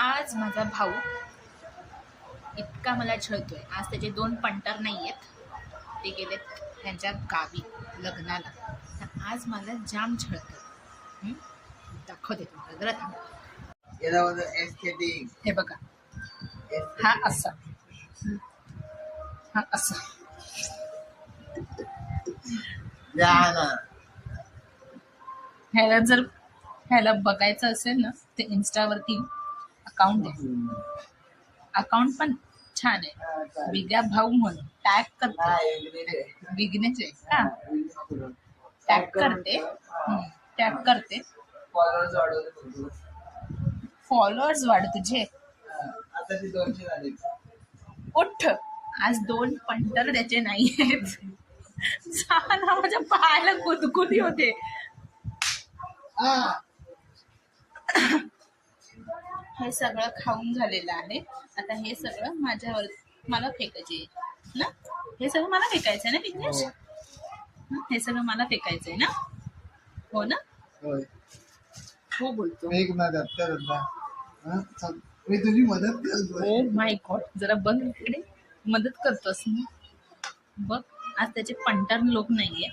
आज माझा भाऊ इतका मला छळतोय. आज त्याचे 2 पंटर नाही आहेत, ते गेलेत त्यांच्या गावी लग्नाला. तर आज मला जाम छळतोय. दाखवते तुम्हाला, जरा थांबा. हे बघा, हा असा, हा असा. ह्याला बघायचं असेल ना, ते इन्स्टावरती अकाउंट आहे. अकाउंट पण छान आहे, बिग्या भाऊ म्हणून टॅग करते. विघ्नेश आहे का, टॅग करते. फॉलोअर्स वाढ तुझे. उठ, आज 2 पंटर त्याचे नाही आहेत. ना माझ्या पायाला गुदगुदी होते. हे सगळं खाऊन झालेलं आहे. आता हे सगळं माझ्यावर मला फेकायचे ना, हे सगळं मला फेकायचंय ना विघ्नेश. हे सगळं मला फेकायचंय ना, हो ना. हो बोलतो. मी तुझी मदत करतो. ओ माय गॉड, जरा बघ इकडे, मदत करतोस ना. बघ, आज त्याचे पंटर लोक नाहीये,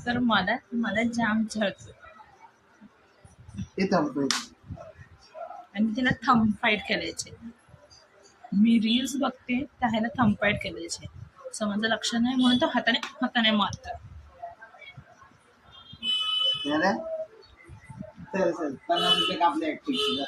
तर मला जाम छळतो. आणि तिला थंब फाईट करायचे. मी रील्स बघते, त्याला थंब फाईट करायचे. माझं लक्ष नाही म्हणून तो हाताने मारतो. चल 50 रुपये कापले ऍक्टिव्ह.